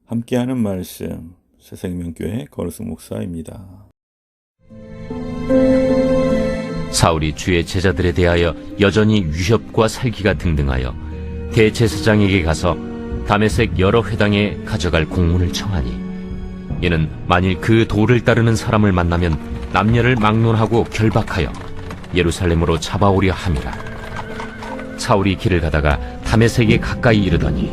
함께하는 말씀 새생명교회 거르승 목사입니다. 사울이 주의 제자들에 대하여 여전히 위협과 살기가 등등하여 대제사장에게 가서 다메섹 여러 회당에 가져갈 공문을 청하니, 이는 만일 그 도를 따르는 사람을 만나면 남녀를 막론하고 결박하여 예루살렘으로 잡아오려 함이라. 사울이 길을 가다가 다메섹에 가까이 이르더니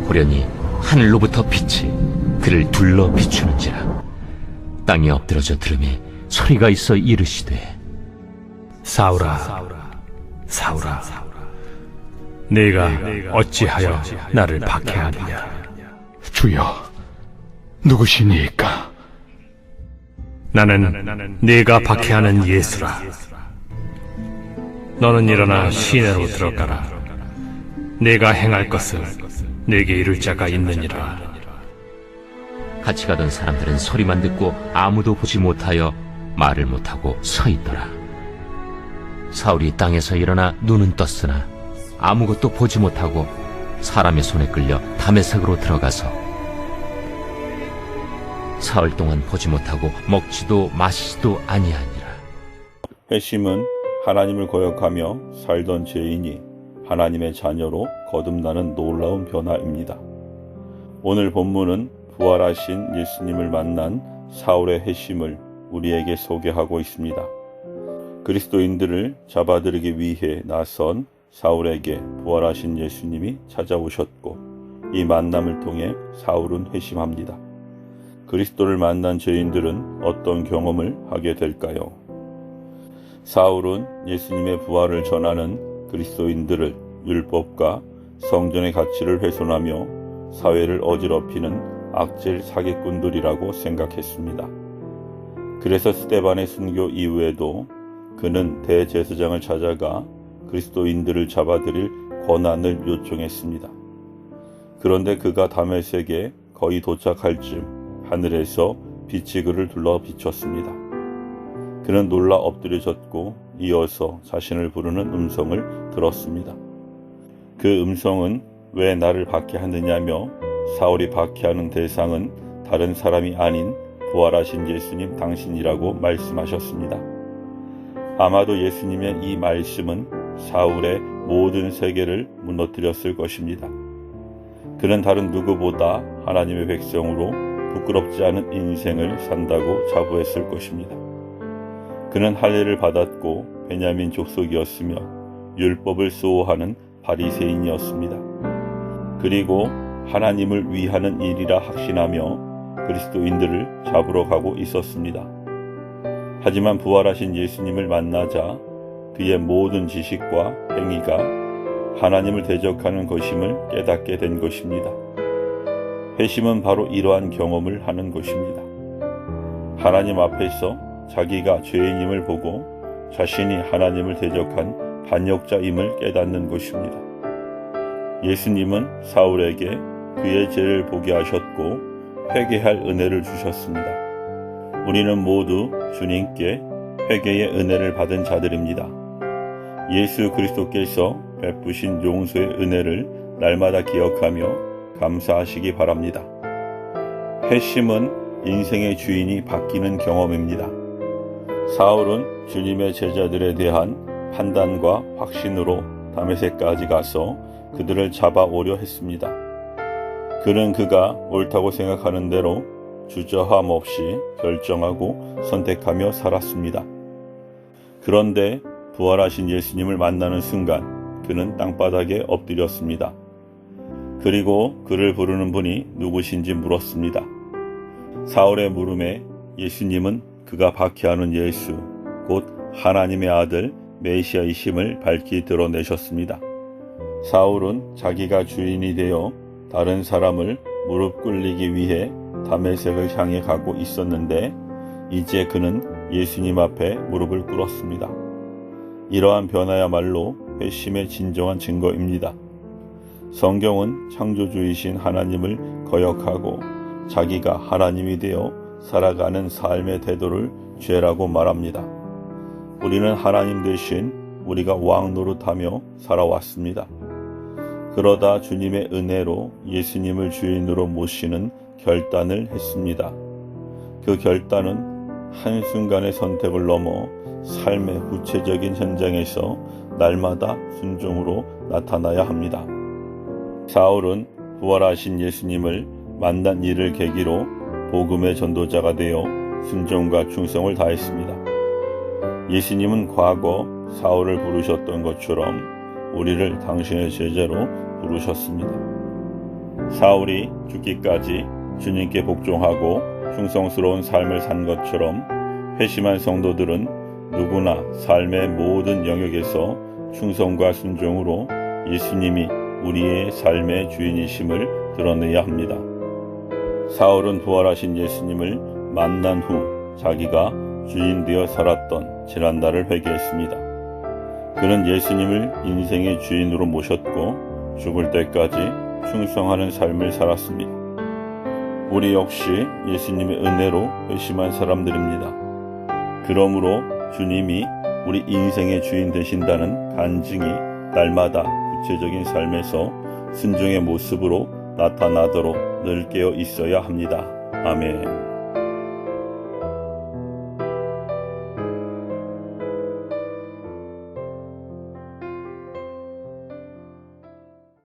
보려니 하늘로부터 빛이 그를 둘러 비추는지라. 땅에 엎드러져 들으매 소리가 있어 이르시되, 사울아, 사울아, 네가 어찌하여 나를 박해하느냐? 주여, 누구시니까? 나는 네가 박해하는 예수라. 너는 일어나 시내로 들어가라. 네가 행할 것을 네게 이룰 자가 있느니라. 같이 가던 사람들은 소리만 듣고 아무도 보지 못하여 말을 못하고 서 있더라. 사울이 땅에서 일어나 눈은 떴으나 아무것도 보지 못하고 사람의 손에 끌려 다메섹으로 들어가서 사흘 동안 보지 못하고 먹지도 마시지도 아니하니라. 회심은 하나님을 거역하며 살던 죄인이 하나님의 자녀로 거듭나는 놀라운 변화입니다. 오늘 본문은 부활하신 예수님을 만난 사울의 회심을 우리에게 소개하고 있습니다. 그리스도인들을 잡아들이기 위해 나선 사울에게 부활하신 예수님이 찾아오셨고, 이 만남을 통해 사울은 회심합니다. 그리스도를 만난 죄인들은 어떤 경험을 하게 될까요? 사울은 예수님의 부활을 전하는 그리스도인들을 율법과 성전의 가치를 훼손하며 사회를 어지럽히는 악질 사기꾼들이라고 생각했습니다. 그래서 스데반의 순교 이후에도 그는 대제사장을 찾아가 그리스도인들을 잡아들일 권한을 요청했습니다. 그런데 그가 다메섹에 거의 도착할 즈음 하늘에서 빛이 그를 둘러 비췄습니다. 그는 놀라 엎드려졌고 이어서 자신을 부르는 음성을 들었습니다. 그 음성은 왜 나를 박해하느냐며 사울이 박해하는 대상은 다른 사람이 아닌 부활하신 예수님 당신이라고 말씀하셨습니다. 아마도 예수님의 이 말씀은 사울의 모든 세계를 무너뜨렸을 것입니다. 그는 다른 누구보다 하나님의 백성으로 부끄럽지 않은 인생을 산다고 자부했을 것입니다. 그는 할례를 받았고 베냐민 족속이었으며 율법을 수호하는 바리새인이었습니다. 그리고 하나님을 위하는 일이라 확신하며 그리스도인들을 잡으러 가고 있었습니다. 하지만 부활하신 예수님을 만나자 그의 모든 지식과 행위가 하나님을 대적하는 것임을 깨닫게 된 것입니다. 회심은 바로 이러한 경험을 하는 것입니다. 하나님 앞에서 자기가 죄인임을 보고 자신이 하나님을 대적한 반역자임을 깨닫는 것입니다. 예수님은 사울에게 그의 죄를 보게 하셨고 회개할 은혜를 주셨습니다. 우리는 모두 주님께 회개의 은혜를 받은 자들입니다. 예수 그리스도께서 베푸신 용서의 은혜를 날마다 기억하며 감사하시기 바랍니다. 회심은 인생의 주인이 바뀌는 경험입니다. 사울은 주님의 제자들에 대한 판단과 확신으로 다메섹까지 가서 그들을 잡아오려 했습니다. 그는 그가 옳다고 생각하는 대로 주저함 없이 결정하고 선택하며 살았습니다. 그런데 부활하신 예수님을 만나는 순간 그는 땅바닥에 엎드렸습니다. 그리고 그를 부르는 분이 누구신지 물었습니다. 사울의 물음에 예수님은 그가 박해하는 예수, 곧 하나님의 아들 메시아이심을 밝히 드러내셨습니다. 사울은 자기가 주인이 되어 다른 사람을 무릎 꿇리기 위해 다메섹을 향해 가고 있었는데 이제 그는 예수님 앞에 무릎을 꿇었습니다. 이러한 변화야말로 회심의 진정한 증거입니다. 성경은 창조주이신 하나님을 거역하고 자기가 하나님이 되어 살아가는 삶의 태도를 죄라고 말합니다. 우리는 하나님 대신 우리가 왕 노릇하며 살아왔습니다. 그러다 주님의 은혜로 예수님을 주인으로 모시는 결단을 했습니다. 그 결단은 한순간의 선택을 넘어 삶의 구체적인 현장에서 날마다 순종으로 나타나야 합니다. 사울은 부활하신 예수님을 만난 일을 계기로 복음의 전도자가 되어 순종과 충성을 다했습니다. 예수님은 과거 사울을 부르셨던 것처럼 우리를 당신의 제자로 부르셨습니다. 사울이 죽기까지 주님께 복종하고 충성스러운 삶을 산 것처럼 회심한 성도들은 누구나 삶의 모든 영역에서 충성과 순종으로 예수님이 우리의 삶의 주인이심을 드러내야 합니다. 사울은 부활하신 예수님을 만난 후 자기가 주인 되어 살았던 지난날을 회개했습니다. 그는 예수님을 인생의 주인으로 모셨고 죽을 때까지 충성하는 삶을 살았습니다. 우리 역시 예수님의 은혜로 회심한 사람들입니다. 그러므로 주님이 우리 인생의 주인 되신다는 간증이 날마다 구체적인 삶에서 순종의 모습으로 나타나도록 늘 깨어 있어야 합니다. 아멘.